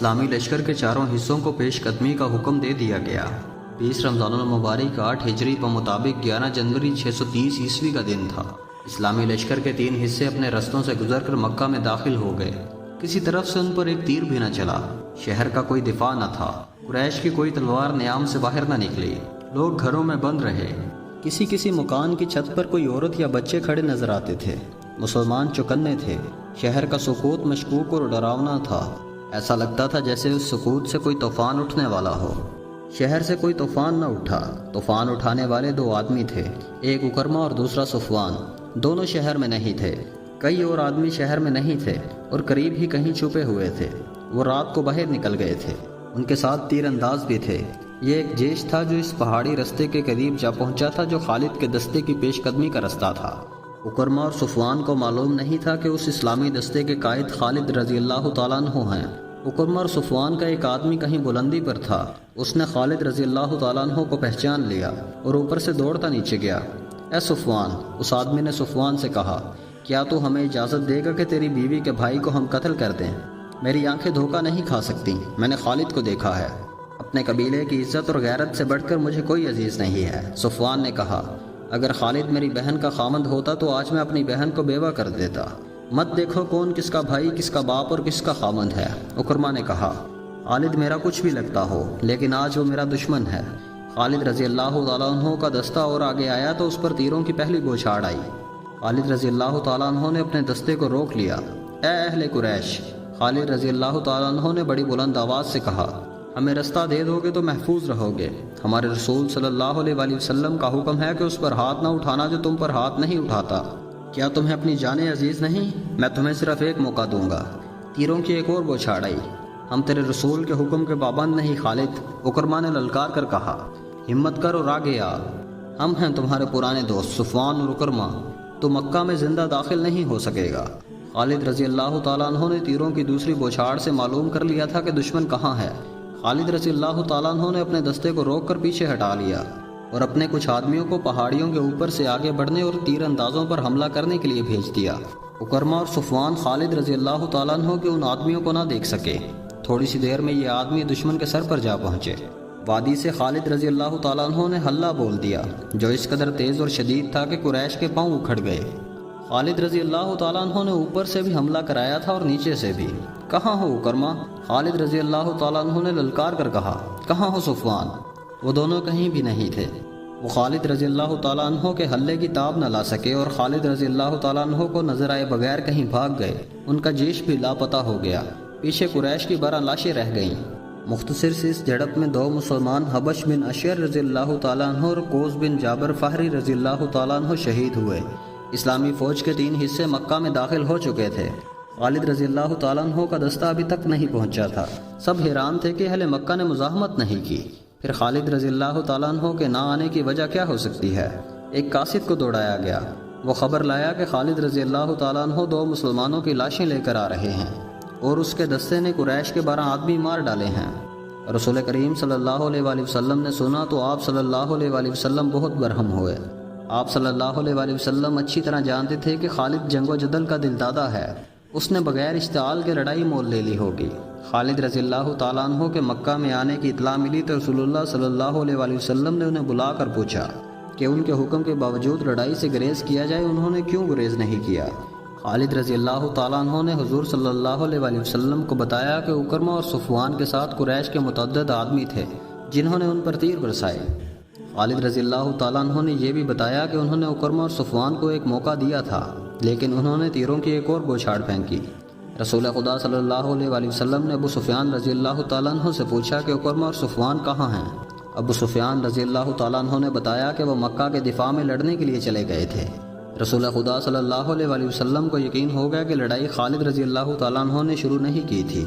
اسلامی لشکر کے چاروں حصوں کو پیش قدمی کا حکم دے دیا گیا۔ 20 رمضان المبارک 8 ہجری پر مطابق 11 جنوری 630 عیسوی کا دن تھا۔ اسلامی لشکر کے 3 حصے اپنے رستوں سے گزر کر مکہ میں داخل ہو گئے۔ کسی طرف سے ان پر ایک تیر بھی نہ چلا۔ شہر کا کوئی دفاع نہ تھا۔ قریش کی کوئی تلوار نیام سے باہر نہ نکلی۔ لوگ گھروں میں بند رہے۔ کسی مکان کی چھت پر کوئی عورت یا بچے کھڑے نظر آتے تھے۔ مسلمان چوکنے تھے۔ شہر کا سکوت مشکوک اور ڈراونا تھا۔ ایسا لگتا تھا جیسے اس سکوت سے کوئی طوفان اٹھنے والا ہو۔ شہر سے کوئی طوفان نہ اٹھا۔ طوفان اٹھانے والے 2 آدمی تھے، ایک اکرمہ اور دوسرا صفوان۔ دونوں شہر میں نہیں تھے۔ کئی اور آدمی شہر میں نہیں تھے اور قریب ہی کہیں چھپے ہوئے تھے۔ وہ رات کو باہر نکل گئے تھے۔ ان کے ساتھ تیر انداز بھی تھے۔ یہ ایک جیش تھا جو اس پہاڑی رستے کے قریب جا پہنچا تھا جو خالد کے دستے کی پیش قدمی کا رستہ تھا۔ اکرمہ اور صفوان کو معلوم نہیں تھا کہ اس اسلامی دستے کے قائد خالد رضی اللہ تعالیٰ عنہ ہیں۔ اکرمہ اور صفوان کا ایک آدمی کہیں بلندی پر تھا۔ اس نے خالد رضی اللہ تعالیٰ عنہ کو پہچان لیا اور اوپر سے دوڑتا نیچے گیا۔ اے صفوان، اس آدمی نے صفوان سے کہا، کیا تو ہمیں اجازت دے گا کہ تیری بیوی کے بھائی کو ہم قتل کر دیں؟ میری آنکھیں دھوکہ نہیں کھا سکتی۔ میں نے خالد کو دیکھا ہے۔ اپنے قبیلے کی عزت اور غیرت سے بڑھ کر مجھے کوئی عزیز نہیں ہے۔ صفوان نے کہا، اگر خالد میری بہن کا خامند ہوتا تو آج میں اپنی بہن کو بیوہ کر دیتا۔ مت دیکھو کون کس کا بھائی، کس کا باپ اور کس کا خامند ہے۔ اکرمہ نے کہا، خالد میرا کچھ بھی لگتا ہو لیکن آج وہ میرا دشمن ہے۔ خالد رضی اللہ تعالیٰ عنہ کا دستہ اور آگے آیا تو اس پر تیروں کی پہلی بوچھاڑ آئی۔ خالد رضی اللہ تعالیٰ عنہ نے اپنے دستے کو روک لیا۔ اے اہل قریش، خالد رضی اللہ تعالیٰ عنہ نے بڑی بلند آواز سے کہا، ہمیں رستہ دے دو گے تو محفوظ رہو گے۔ ہمارے رسول صلی اللہ علیہ وآلہ وسلم کا حکم ہے کہ اس پر ہاتھ نہ اٹھانا جو تم پر ہاتھ نہیں اٹھاتا۔ کیا تمہیں اپنی جانیں عزیز نہیں؟ میں تمہیں صرف ایک موقع دوں گا۔ تیروں کی ایک اور بوچھاڑ آئی۔ ہم تیرے رسول کے حکم کے پابند نہیں خالد، اکرمہ نے للکار کر کہا، ہمت کر اور آگے آ۔ ہم ہیں تمہارے پرانے دوست صفوان اور اکرمہ، تو مکہ میں زندہ داخل نہیں ہو سکے گا۔ خالد رضی اللہ تعالیٰ عنہ نے تیروں کی دوسری بوچھاڑ سے معلوم کر لیا تھا کہ دشمن کہاں ہے۔ خالد رضی اللہ تعالیٰ عنہ نے اپنے دستے کو روک کر پیچھے ہٹا لیا اور اپنے کچھ آدمیوں کو پہاڑیوں کے اوپر سے آگے بڑھنے اور تیر اندازوں پر حملہ کرنے کے لیے بھیج دیا۔ اکرمہ اور صفوان خالد رضی اللہ تعالیٰ عنہ کے ان آدمیوں کو نہ دیکھ سکے۔ تھوڑی سی دیر میں یہ آدمی دشمن کے سر پر جا پہنچے۔ وادی سے خالد رضی اللہ تعالیٰ عنہ نے حلہ بول دیا جو اس قدر تیز اور شدید تھا کہ قریش کے پاؤں اکھڑ گئے۔ خالد رضی اللہ تعالیٰ عنہ نے اوپر سے بھی حملہ کرایا تھا اور نیچے سے بھی۔ کہاں ہو اکرمہ؟ خالد رضی اللہ تعالیٰ عنہ نے للکار کر کہا۔ کہاں ہو صفوان؟ وہ دونوں کہیں بھی نہیں تھے۔ وہ خالد رضی اللہ تعالیٰ عنہ کے حلے کی تاب نہ لا سکے اور خالد رضی اللہ تعالیٰ عنہ کو نظر آئے بغیر کہیں بھاگ گئے۔ ان کا جیش بھی لاپتہ ہو گیا۔ پیچھے قریش کی 12 لاشیں رہ گئیں۔ مختصر سی اس جھڑپ میں 2 مسلمان حبش بن اشعر رضی اللہ تعالیٰ عنہ اور قوس بن جابر فہری رضی اللہ تعالیٰ عنہ شہید ہوئے۔ اسلامی فوج کے 3 حصے مکہ میں داخل ہو چکے تھے۔ خالد رضی اللہ تعالیٰ عنہ کا دستہ ابھی تک نہیں پہنچا تھا۔ سب حیران تھے کہ اہل مکہ نے مزاحمت نہیں کی۔ پھر خالد رضی اللہ تعالیٰ عنہ کے نہ آنے کی وجہ کیا ہو سکتی ہے؟ ایک قاصد کو دوڑایا گیا۔ وہ خبر لایا کہ خالد رضی اللہ تعالیٰ عنہ 2 مسلمانوں کی لاشیں لے کر آ رہے ہیں اور اس کے دستے نے قریش کے 12 آدمی مار ڈالے ہیں۔ رسول کریم صلی اللہ علیہ وآلہ وسلم نے سنا تو آپ صلی اللہ علیہ وآلہ وسلم بہت برہم ہوئے۔ آپ صلی اللہ علیہ وآلہ وسلم اچھی طرح جانتے تھے کہ خالد جنگ و جدل کا دل دادا ہے۔ اس نے بغیر اشتعال کے لڑائی مول لے لی ہوگی۔ خالد رضی اللہ تعالیٰ عنہ کے مکہ میں آنے کی اطلاع ملی تو رسول اللہ صلی اللہ علیہ وآلہ وسلم نے انہیں بلا کر پوچھا کہ ان کے حکم کے باوجود لڑائی سے گریز کیا جائے، انہوں نے کیوں گریز نہیں کیا؟ خالد رضی اللہ تعالیٰ عنہ نے حضور صلی اللہ علیہ وآلہ وسلم کو بتایا کہ اکرمہ اور صفوان کے ساتھ قریش کے متعدد آدمی تھے جنہوں نے ان پر تیر برسائے۔ خالد رضی اللہ تعالیٰ عنہ نے یہ بھی بتایا کہ انہوں نے اکرمہ اور صفوان کو ایک موقع دیا تھا لیکن انہوں نے تیروں کی ایک اور بوچھاڑ پھینکی۔ رسول خدا صلی اللہ علیہ وآلہ وسلم نے ابو سفیان رضی اللہ تعالیٰ عنہ سے پوچھا کہ اکرمہ اور صفوان کہاں ہیں؟ ابو سفیان رضی اللہ تعالیٰ عنہ نے بتایا کہ وہ مکہ کے دفاع میں لڑنے کے لیے چلے گئے تھے۔ رسول خدا صلی اللہ علیہ وآلہ وسلم کو یقین ہو گیا کہ لڑائی خالد رضی اللہ تعالیٰ عنہ نے شروع نہیں کی تھی۔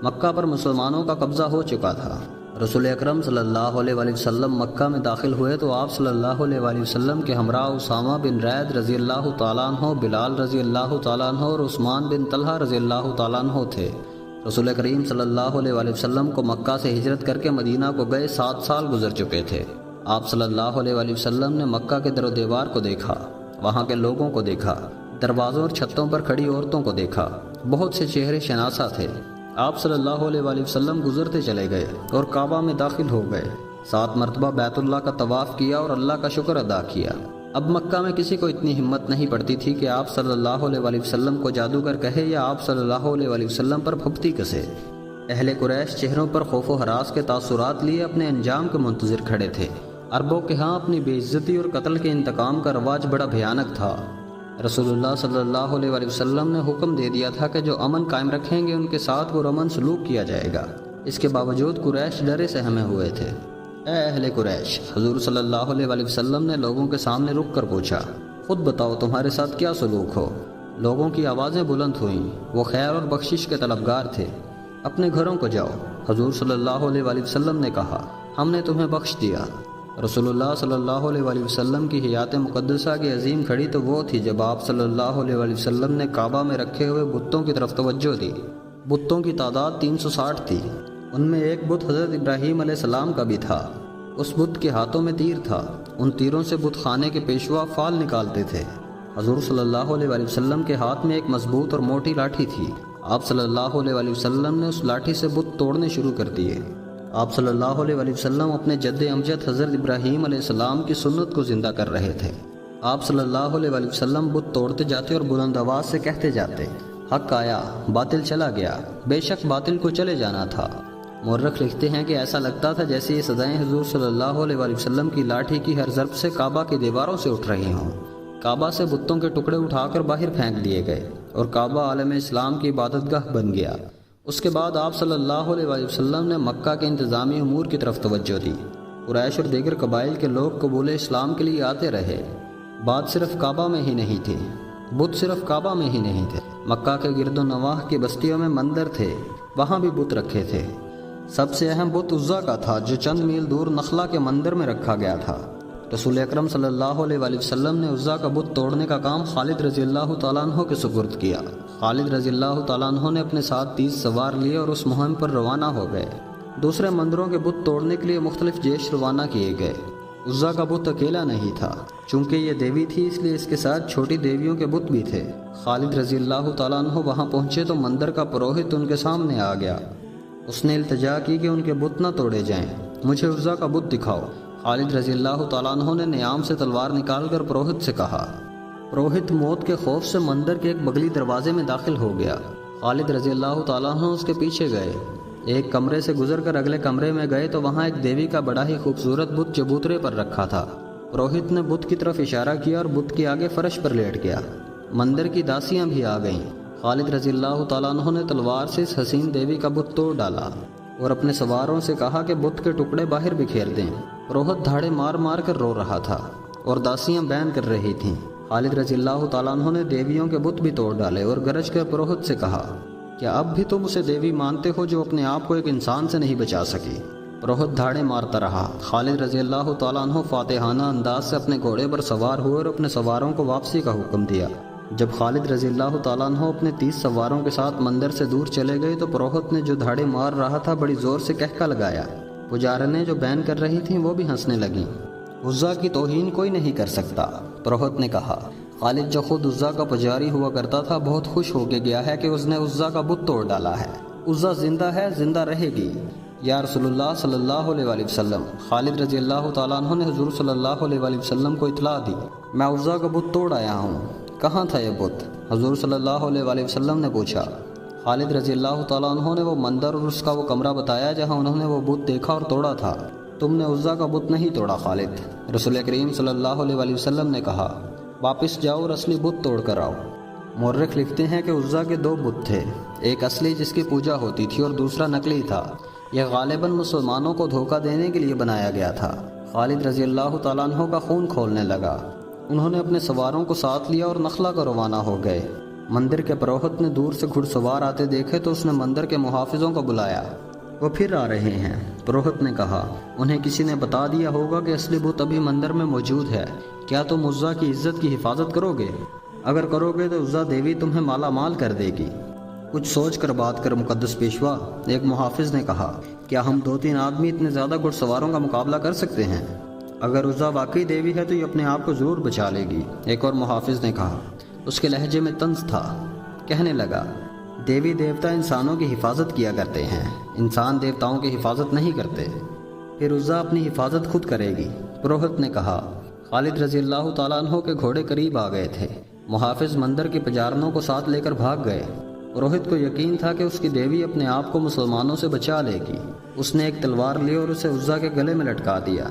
مکہ پر مسلمانوں کا قبضہ ہو چکا تھا۔ رسول اکرم صلی اللہ علیہ وآلہ وسلم مکہ میں داخل ہوئے تو آپ صلی اللہ علیہ وآلہ وسلم کے ہمراہ اسامہ بن زید رضی اللہ تعالیٰ عنہ، بلال رضی اللہ تعالیٰ عنہ اور عثمان بن طلحہ رضی اللہ تعالیٰ عنہ تھے۔ رسول کریم صلی اللہ علیہ وآلہ وسلم کو مکہ سے ہجرت کر کے مدینہ کو گئے 7 سال گزر چکے تھے۔ آپ صلی اللہ علیہ وآلہ وسلم نے مکہ کے در و دیوار کو دیکھا، وہاں کے لوگوں کو دیکھا، دروازوں اور چھتوں پر کھڑی عورتوں کو دیکھا۔ بہت سے چہرے شناسا تھے۔ آپ صلی اللہ علیہ وآلہ وسلم گزرتے چلے گئے اور کعبہ میں داخل ہو گئے، 7 مرتبہ بیت اللہ کا طواف کیا اور اللہ کا شکر ادا کیا۔ اب مکہ میں کسی کو اتنی ہمت نہیں پڑتی تھی کہ آپ صلی اللہ علیہ وآلہ وسلم کو جادوگر کہے یا آپ صلی اللہ علیہ وآلہ وسلم پر پھپتی کسے۔ اہل قریش چہروں پر خوف و ہراس کے تاثرات لیے اپنے انجام کے منتظر کھڑے تھے۔ عربوں کے ہاں اپنی بے عزتی اور قتل کے انتقام کا رواج بڑا بھیانک تھا۔ رسول اللہ صلی اللہ علیہ وآلہ وسلم نے حکم دے دیا تھا کہ جو امن قائم رکھیں گے ان کے ساتھ پرامن سلوک کیا جائے گا۔ اس کے باوجود قریش ڈرے سہمے ہوئے تھے۔ اے اہل قریش، حضور صلی اللہ علیہ وآلہ وسلم نے لوگوں کے سامنے رک کر پوچھا، خود بتاؤ تمہارے ساتھ کیا سلوک ہو؟ لوگوں کی آوازیں بلند ہوئیں، وہ خیر اور بخشش کے طلبگار تھے۔ اپنے گھروں کو جاؤ، حضور صلی اللہ علیہ وآلہ وسلم نے کہا، ہم نے تمہیں بخش دیا۔ رسول اللہ صلی اللہ علیہ وآلہ وسلم کی حیات مقدسہ کی عظیم گھڑی تو وہ تھی جب آپ صلی اللہ علیہ وآلہ وسلم نے کعبہ میں رکھے ہوئے بتوں کی طرف توجہ دی۔ بتوں کی تعداد 360 تھی۔ ان میں ایک بت حضرت ابراہیم علیہ السلام کا بھی تھا۔ اس بت کے ہاتھوں میں تیر تھا۔ ان تیروں سے بت خانے کے پیشوا فال نکالتے تھے۔ حضور صلی اللہ علیہ وآلہ وسلم کے ہاتھ میں ایک مضبوط اور موٹی لاٹھی تھی۔ آپ صلی اللہ علیہ وآلہ وسلم نے اس لاٹھی سے بت توڑنے شروع کر دیے۔ آپ صلی اللہ علیہ وآلہ وسلم اپنے جد امجد حضرت ابراہیم علیہ السلام کی سنت کو زندہ کر رہے تھے۔ آپ صلی اللہ علیہ وآلہ وسلم بت توڑتے جاتے اور بلند آواز سے کہتے جاتے، حق آیا، باطل چلا گیا، بے شک باطل کو چلے جانا تھا۔ مورخ لکھتے ہیں کہ ایسا لگتا تھا جیسے یہ صدائیں حضور صلی اللہ علیہ وآلہ وسلم کی لاٹھی کی ہر ضرب سے کعبہ کی دیواروں سے اٹھ رہی ہوں۔ کعبہ سے بتوں کے ٹکڑے اٹھا کر باہر پھینک دیے گئے اور کعبہ عالم اسلام کی عبادت گاہ بن گیا۔ اس کے بعد آپ صلی اللہ علیہ وآلہ وسلم نے مکہ کے انتظامی امور کی طرف توجہ دی۔ قریش اور دیگر قبائل کے لوگ قبول اسلام کے لیے آتے رہے۔ بات صرف کعبہ میں ہی نہیں تھی، بت صرف کعبہ میں ہی نہیں تھے، مکہ کے گرد و نواح کی بستیوں میں مندر تھے، وہاں بھی بت رکھے تھے۔ سب سے اہم بت عزا کا تھا جو چند میل دور نخلا کے مندر میں رکھا گیا تھا۔ رسول اکرم صلی اللہ علیہ وآلہ وسلم نے عزا کا بت توڑنے کا کام خالد رضی اللہ تعالیٰ عنہ کے سپرد کیا۔ خالد رضی اللہ تعالیٰ عنہ نے اپنے ساتھ 30 سوار لیے اور اس مہم پر روانہ ہو گئے۔ دوسرے مندروں کے بت توڑنے کے لیے مختلف جیش روانہ کیے گئے۔ عزا کا بت اکیلا نہیں تھا، چونکہ یہ دیوی تھی اس لیے اس کے ساتھ چھوٹی دیویوں کے بت بھی تھے۔ خالد رضی اللہ تعالیٰ عنہ وہاں پہنچے تو مندر کا پروہت ان کے سامنے آ گیا۔ اس نے التجا کی کہ ان کے بت نہ توڑے جائیں، مجھے عزا کا بت دکھاؤ۔ خالد رضی اللہ تعالیٰ عنہ نے نیام سے تلوار نکال کر پروہت سے کہا۔ پروہت موت کے خوف سے مندر کے ایک بغلی دروازے میں داخل ہو گیا۔ خالد رضی اللہ تعالیٰ عنہ اس کے پیچھے گئے۔ ایک کمرے سے گزر کر اگلے کمرے میں گئے تو وہاں ایک دیوی کا بڑا ہی خوبصورت بت چبوترے پر رکھا تھا۔ پروہت نے بت کی طرف اشارہ کیا اور بت کے آگے فرش پر لیٹ گیا۔ مندر کی داسیاں بھی آ گئیں۔ خالد رضی اللہ تعالیٰ عنہ نے تلوار سے اس حسین دیوی کا بت توڑ ڈالا اور اپنے سواروں سے کہا کہ بت کے ٹکڑے باہر بکھیر دیں۔ پروہت دھاڑے مار مار کر رو رہا تھا اور داسیاں بین کر رہی تھیں۔ خالد رضی اللہ تعالیٰ عنہ نے دیویوں کے بت بھی توڑ ڈالے اور گرج کر پروہت سے کہا، کیا اب بھی تم اسے دیوی مانتے ہو جو اپنے آپ کو ایک انسان سے نہیں بچا سکی؟ پروہت دھاڑے مارتا رہا۔ خالد رضی اللہ تعالیٰ عنہ فاتحانہ انداز سے اپنے گھوڑے پر سوار ہوئے اور اپنے سواروں کو واپسی کا حکم دیا۔ جب خالد رضی اللہ تعالیٰ عنہ اپنے 30 سواروں کے ساتھ مندر سے دور چلے گئے تو پروہت نے جو دھاڑے مار رہا تھا بڑی زور سے کہکا لگایا۔ پجارنیں جو بین کر رہی تھیں وہ بھی ہنسنے لگیں۔ عزا کی توہین کوئی نہیں کر سکتا، پروہت نے کہا۔ خالد جو خود عزا کا پجاری ہوا کرتا تھا بہت خوش ہو کے گیا ہے کہ اس نے عزا کا بت توڑ ڈالا ہے۔ عزا زندہ ہے، زندہ رہے گی۔ یا رسول اللہ صلی اللہ علیہ وآلہ وسلم، خالد رضی اللہ تعالیٰ عنہ نے حضور صلی اللہ علیہ وآلہ وسلم کو اطلاع دی، میں عزا کا بت توڑ آیا ہوں۔ کہاں تھا یہ بت؟ حضور صلی اللہ علیہ وآلہ وسلم نے پوچھا۔ خالد رضی اللہ تعالیٰ عنہ نے وہ مندر اور اس کا وہ کمرہ بتایا جہاں انہوں نے وہ بت دیکھا اور توڑا تھا۔ تم نے عزا کا بت نہیں توڑا خالد۔ رسول کریم صلی اللہ علیہ وآلہ وسلم نے کہا، واپس جاؤ اور اصلی بت توڑ کر آؤ۔ مورخ لکھتے ہیں کہ عزا کے 2 بت تھے، ایک اصلی جس کی پوجا ہوتی تھی اور دوسرا نقلی تھا۔ یہ غالباً مسلمانوں کو دھوکہ دینے کے لیے بنایا گیا تھا۔ خالد رضی اللہ تعالیٰ عنہ کا خون کھولنے لگا۔ انہوں نے اپنے سواروں کو ساتھ لیا اور نخلا کو روانہ ہو گئے۔ مندر کے پروہت نے دور سے گھڑ سوار آتے دیکھے تو اس نے مندر کے محافظوں کو بلایا۔ وہ پھر آ رہے ہیں، پروہت نے کہا۔ انہیں کسی نے بتا دیا ہوگا کہ اصلی بت ابھی مندر میں موجود ہے۔ کیا تم عزا کی عزت کی حفاظت کرو گے؟ اگر کرو گے تو عزا دیوی تمہیں مالا مال کر دے گی۔ کچھ سوچ کر بات کر مقدس پیشوا، ایک محافظ نے کہا۔ کیا ہم 2-3 آدمی اتنے زیادہ گھڑ سواروں کا مقابلہ کر سکتے ہیں؟ اگر عزا واقعی دیوی ہے تو یہ اپنے آپ کو ضرور بچا لے گی، ایک اور محافظ نے کہا۔ اس کے لہجے میں طنز تھا۔ کہنے لگا، دیوی دیوتا انسانوں کی حفاظت کیا کرتے ہیں، انسان دیوتاؤں کی حفاظت نہیں کرتے۔ پھر عزا اپنی حفاظت خود کرے گی۔ پروہت نے کہا۔ خالد رضی اللہ تعالیٰ عنہ کے گھوڑے قریب آ گئے تھے۔ محافظ مندر کے پجارنوں کو ساتھ لے کر بھاگ گئے۔ پروہت کو یقین تھا کہ اس کی دیوی اپنے آپ کو مسلمانوں سے بچا لے گی۔ اس نے ایک تلوار لی اور اسے عزا کے گلے میں لٹکا دیا۔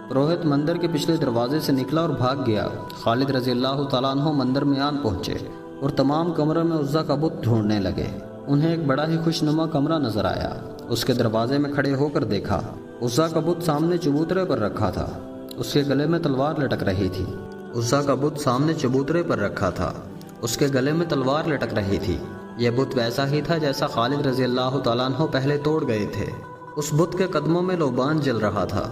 پروہت مندر کے پچھلے دروازے سے نکلا اور بھاگ گیا۔ خالد رضی اللہ تعالیٰ عنہ مندر میں آن پہنچے اور تمام کمروں میں عزا کا بت ڈھونڈنے لگے۔ انہیں ایک بڑا ہی خوشنما کمرہ نظر آیا۔ اس کے دروازے میں کھڑے ہو کر دیکھا، عزا کا بت سامنے چبوترے پر رکھا تھا، اس کے گلے میں تلوار لٹک رہی تھی۔ عزا کا بت سامنے چبوترے پر رکھا تھا، اس کے گلے میں تلوار لٹک رہی تھی۔ یہ بت ویسا ہی تھا جیسا خالد رضی اللہ تعالیٰ عنہ پہلے توڑ گئے تھے۔ اس بت کے قدموں میں لوبان جل رہا تھا۔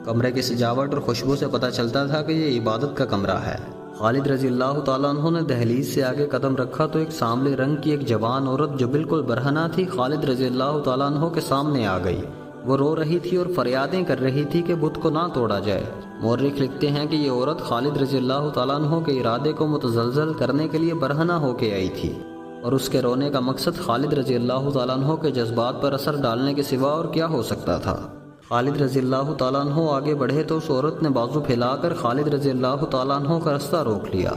کمرے کی سجاوٹ اور خوشبو سے پتہ چلتا تھا کہ یہ عبادت کا کمرہ ہے۔ خالد رضی اللہ تعالیٰ عنہ نے دہلیز سے آگے قدم رکھا تو ایک سانبلے رنگ کی ایک جوان عورت جو بالکل برہنہ تھی خالد رضی اللہ تعالیٰ عنہ کے سامنے آ گئی۔ وہ رو رہی تھی اور فریادیں کر رہی تھی کہ بت کو نہ توڑا جائے۔ مورخ لکھتے ہیں کہ یہ عورت خالد رضی اللہ تعالیٰ عنہ کے ارادے کو متزلزل کرنے کے لیے برہنہ ہو کے آئی تھی، اور اس کے رونے کا مقصد خالد رضی اللہ تعالیٰ عنہ کے جذبات پر اثر ڈالنے کے سوا اور کیا ہو سکتا تھا۔ خالد رضی اللہ تعالیٰ عنہ آگے بڑھے تو اس عورت نے بازو پھیلا کر خالد رضی اللہ تعالیٰ عنہ کا رستہ روک لیا۔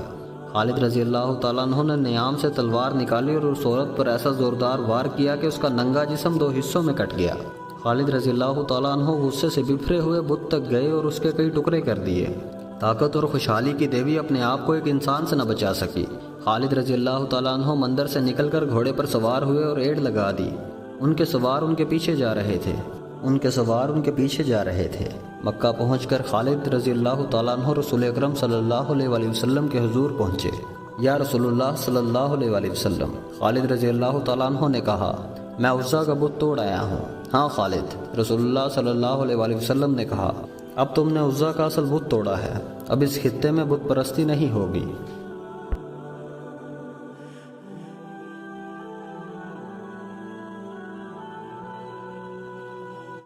خالد رضی اللہ تعالیٰ عنہ نے نیام سے تلوار نکالی اور اس عورت پر ایسا زوردار وار کیا کہ اس کا ننگا جسم دو حصوں میں کٹ گیا۔ خالد رضی اللہ تعالیٰ عنہ غصے سے بفرے ہوئے بت تک گئے اور اس کے کئی ٹکڑے کر دیے۔ طاقت اور خوشحالی کی دیوی اپنے آپ کو ایک انسان سے نہ بچا سکی۔ خالد رضی اللہ تعالیٰ عنہ مندر سے نکل کر گھوڑے پر سوار ہوئے اور ایڑ لگا دی۔ ان کے سوار ان کے پیچھے جا رہے تھے۔ مکہ پہنچ کر خالد رضی اللہ تعالیٰ عنہ رسول اکرم صلی اللہ علیہ وآلہ وسلم کے حضور پہنچے۔ یا رسول اللہ صلی اللہ علیہ وآلہ وسلم، خالد رضی اللہ تعالیٰ عنہ نے کہا، میں عزا کا بت توڑ آیا ہوں۔ ہاں خالد، رسول اللہ صلی اللہ علیہ وآلہ وسلم نے کہا، اب تم نے عزا کا اصل بت توڑا ہے، اب اس خطے میں بت پرستی نہیں ہوگی۔